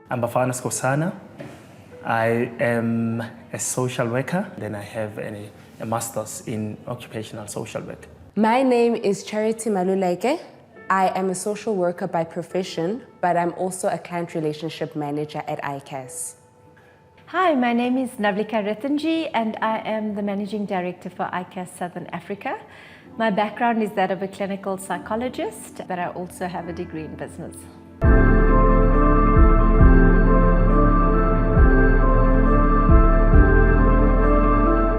I'm Bafana Skosana. I am a social worker. Then I have a master's in occupational social work. My name is Charity Maluleke. I am a social worker by profession, but I'm also a client relationship manager at ICAS. Hi, my name is Navlika Ritanji and I am the Managing Director for ICAS Southern Africa. My background is that of a clinical psychologist, but I also have a degree in business.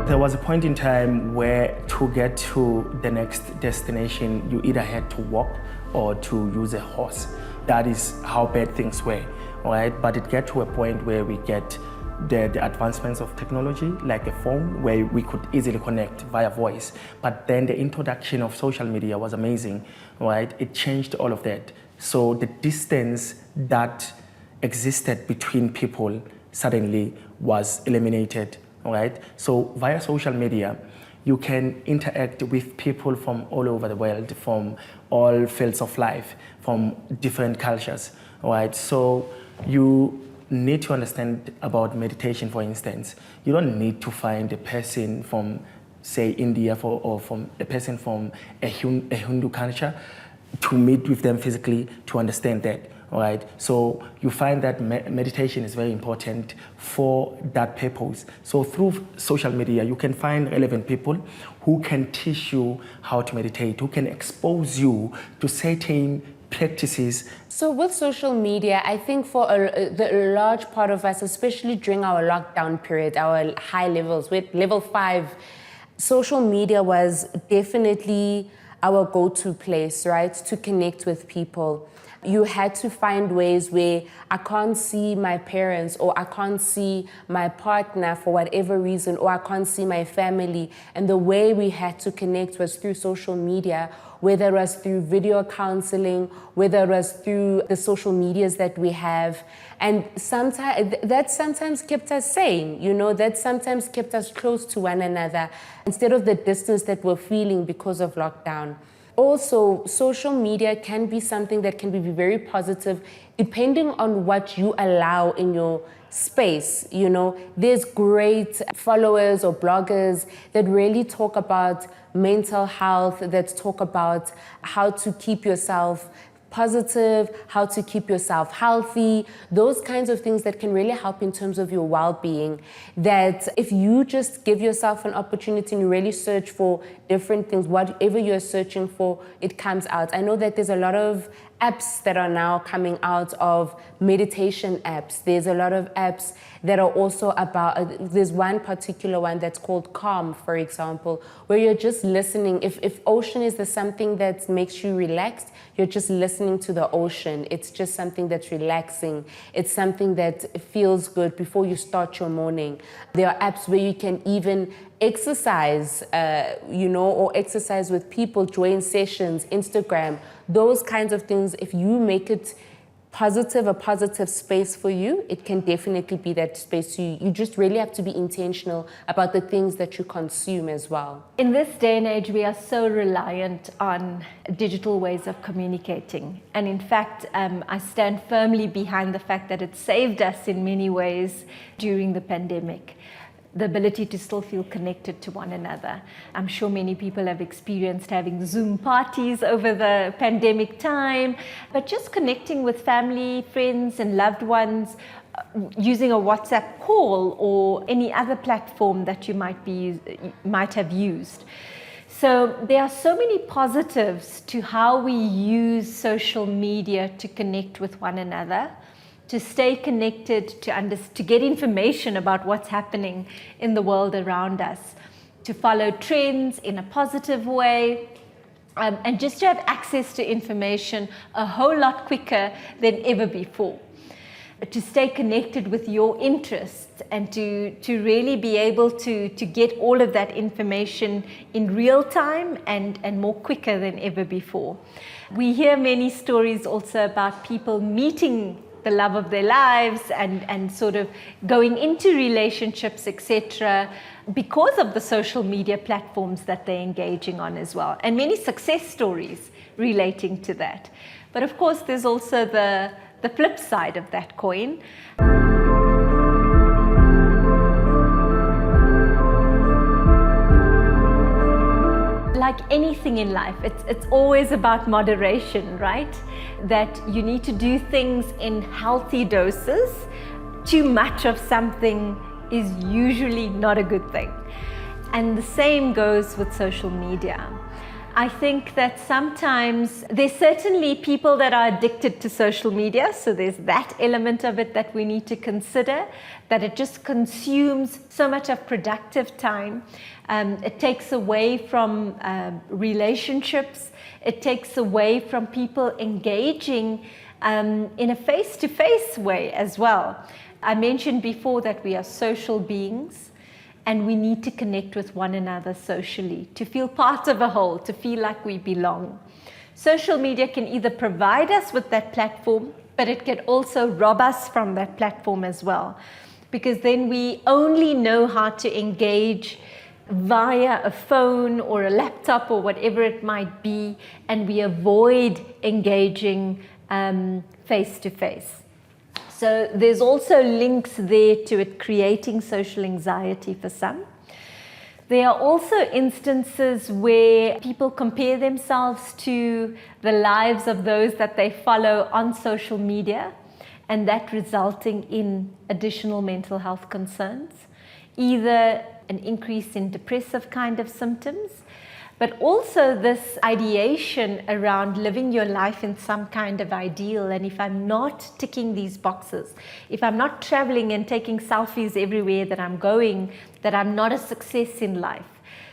There was a point in time where to get to the next destination, you either had to walk or to use a horse. That is how bad things were, right? But it got to a point where we get the advancements of technology, like a phone, where we could easily connect via voice. But then the introduction of social media was amazing, right? It changed all of that. So the distance that existed between people suddenly was eliminated. Right? So via social media, you can interact with people from all over the world, from all fields of life, from different cultures, right? So you need to understand about meditation, for instance. You don't need to find a person from, say, India or from a person from a Hindu culture to meet with them physically to understand that. Right, so you find that meditation is very important for that purpose. So through social media, you can find relevant people who can teach you how to meditate, who can expose you to certain practices. So with social media, I think for the large part of us, especially during our lockdown period, our high levels, with level 5, social media was definitely our go-to place, right, to connect with people. You had to find ways where I can't see my parents or I can't see my partner for whatever reason, or I can't see my family. And the way we had to connect was through social media, whether it was through video counseling, whether it was through the social medias that we have. And that sometimes kept us sane, you know, that sometimes kept us close to one another instead of the distance that we're feeling because of lockdown. Also, social media can be something that can be very positive depending on what you allow in your space. You know, there's great followers or bloggers that really talk about mental health, that talk about how to keep yourself positive, how to keep yourself healthy, those kinds of things that can really help in terms of your well-being. That if you just give yourself an opportunity and really search for different things, whatever you're searching for, it comes out. I know that there's a lot of apps that are now coming out of meditation apps. There's a lot of apps that are also about, there's one particular one that's called Calm, for example, where you're just listening. If ocean is something that makes you relaxed, you're just listening to the ocean. It's just something that's relaxing. It's something that feels good before you start your morning. There are apps where you can even exercise, or exercise with people, join sessions, Instagram, those kinds of things. If you make it a positive space for you, it can definitely be that space. You just really have to be intentional about the things that you consume as well. In this day and age, we are so reliant on digital ways of communicating. And in fact, I stand firmly behind the fact that it saved us in many ways during the pandemic. The ability to still feel connected to one another. I'm sure many people have experienced having Zoom parties over the pandemic time, but just connecting with family, friends, and loved ones, using a WhatsApp call or any other platform that you might have used. So there are so many positives to how we use social media to connect with one another, to stay connected, to get information about what's happening in the world around us, to follow trends in a positive way, and just to have access to information a whole lot quicker than ever before. To stay connected with your interests and to really be able to get all of that information in real time and more quicker than ever before. We hear many stories also about people meeting the love of their lives and sort of going into relationships, etc., because of the social media platforms that they're engaging on as well. And many success stories relating to that. But of course, there's also the the flip side of that coin. Like anything in life, it's always about moderation, right? That you need to do things in healthy doses. Too much of something is usually not a good thing. And the same goes with social media. I think that sometimes there's certainly people that are addicted to social media, so there's that element of it that we need to consider, that it just consumes so much of productive time. It takes away from relationships, it takes away from people engaging in a face-to-face way as well. I mentioned before that we are social beings, and we need to connect with one another socially, to feel part of a whole, to feel like we belong. Social media can either provide us with that platform, but it can also rob us from that platform as well. Because then we only know how to engage via a phone or a laptop or whatever it might be, and we avoid engaging face to face. So there's also links there to it creating social anxiety for some. There are also instances where people compare themselves to the lives of those that they follow on social media, and that resulting in additional mental health concerns, either an increase in depressive kind of symptoms, but also this ideation around living your life in some kind of ideal. And if I'm not ticking these boxes, if I'm not traveling and taking selfies everywhere that I'm going, that I'm not a success in life.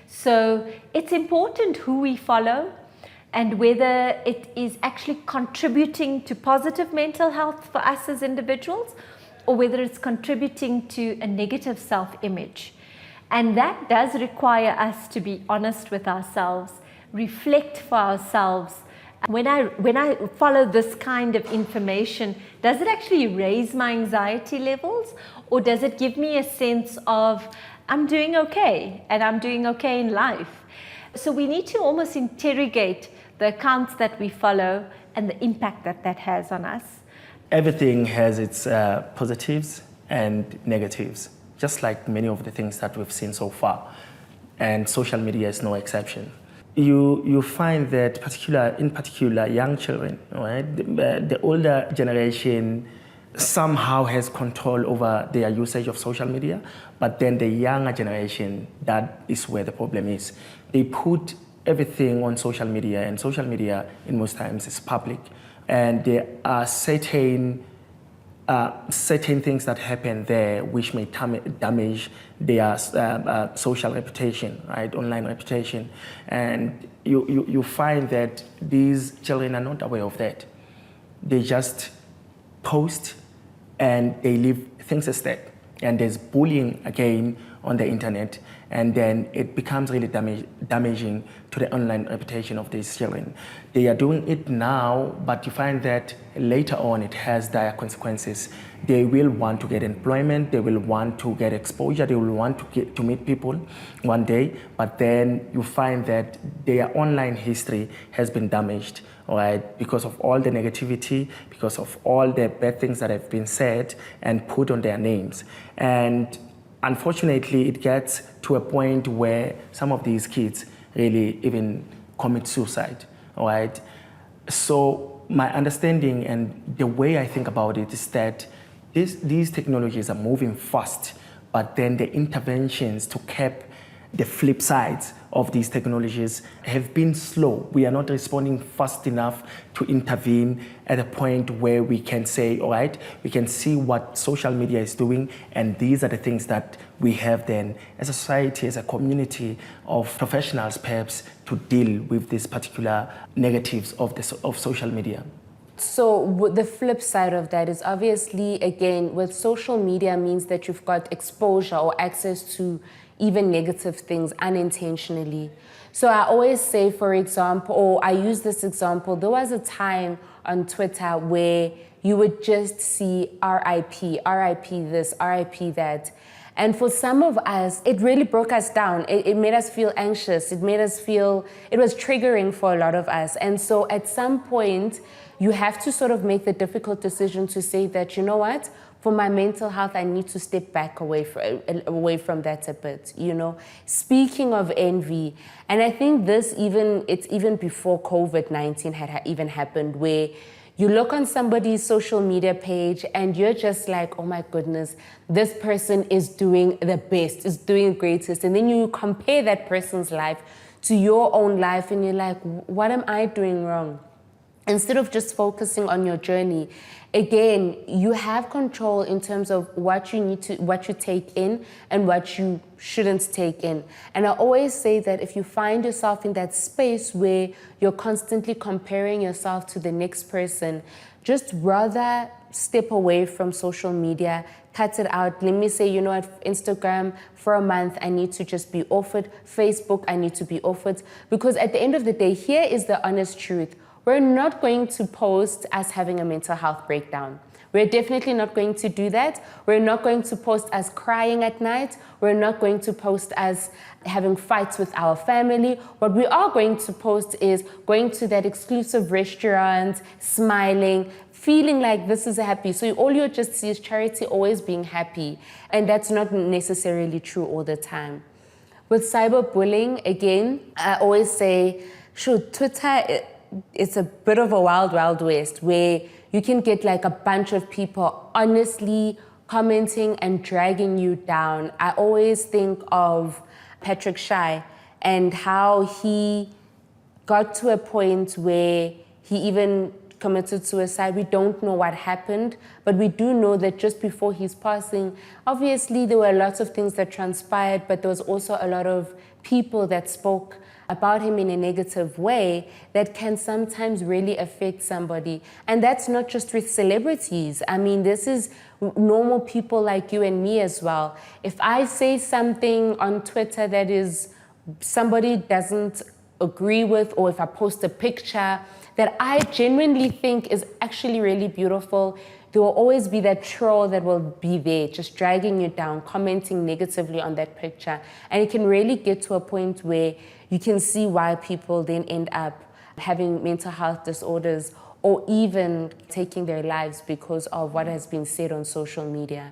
So it's important who we follow and whether it is actually contributing to positive mental health for us as individuals, or whether it's contributing to a negative self-image. And that does require us to be honest with ourselves, reflect for ourselves. When I follow this kind of information, does it actually raise my anxiety levels, or does it give me a sense of I'm doing okay and I'm doing okay in life? So we need to almost interrogate the accounts that we follow and the impact that that has on us. Everything has its positives and negatives, just like many of the things that we've seen so far. And social media is no exception. You find that in particular young children, right? The older generation somehow has control over their usage of social media, but then the younger generation, that is where the problem is. They put everything on social media, and social media in most times is public. And there are certain things that happen there which may damage their social reputation, right, online reputation. And you find that these children are not aware of that. They just post and they leave things aside. And there's bullying again on the internet, and then it becomes really damaging to the online reputation of these children. They are doing it now, but you find that later on it has dire consequences. They will want to get employment, they will want to get exposure, they will want to meet people one day, but then you find that their online history has been damaged, all right, because of all the negativity, because of all the bad things that have been said and put on their names. And unfortunately, it gets to a point where some of these kids really even commit suicide, all right? So my understanding and the way I think about it is that these technologies are moving fast, but then the interventions to cap the flip sides of these technologies have been slow. We are not responding fast enough to intervene at a point where we can say, all right, we can see what social media is doing, and these are the things that we have then as a society, as a community of professionals perhaps, to deal with these particular negatives of social media. So the flip side of that is obviously, again, with social media means that you've got exposure or access to even negative things unintentionally. So I always say, for example, or I use this example, there was a time on Twitter where you would just see RIP, RIP this, RIP that. And for some of us, it really broke us down. It made us feel anxious. It made us feel, it was triggering for a lot of us. And so at some point, you have to sort of make the difficult decision to say that, you know what, for my mental health, I need to step back away from that a bit, you know. Speaking of envy, and I think it's even before COVID-19 had even happened, where you look on somebody's social media page and you're just like, oh my goodness, this person is doing the best, is doing the greatest. And then you compare that person's life to your own life and you're like, what am I doing wrong? Instead of just focusing on your journey, again, you have control in terms of what you take in and what you shouldn't take in. And I always say that if you find yourself in that space where you're constantly comparing yourself to the next person, just rather step away from social media, cut it out. Let me say, you know what, Instagram for a month, I need to just be off it. Facebook, I need to be off it. Because at the end of the day, here is the honest truth. We're not going to post us having a mental health breakdown. We're definitely not going to do that. We're not going to post us crying at night. We're not going to post us having fights with our family. What we are going to post is going to that exclusive restaurant, smiling, feeling like this is happy. So all you just see is Charity always being happy. And that's not necessarily true all the time. With cyberbullying, again, I always say, sure, Twitter, it's a bit of a wild, wild west where you can get like a bunch of people honestly commenting and dragging you down. I always think of Patrick Shy and how he got to a point where he even committed suicide. We don't know what happened, but we do know that just before his passing, obviously there were lots of things that transpired, but there was also a lot of people that spoke about him in a negative way that can sometimes really affect somebody. And that's not just with celebrities. I mean, this is normal people like you and me as well. If I say something on Twitter that is somebody doesn't agree with, or if I post a picture that I genuinely think is actually really beautiful, there will always be that troll that will be there, just dragging you down, commenting negatively on that picture. And it can really get to a point where you can see why people then end up having mental health disorders or even taking their lives because of what has been said on social media.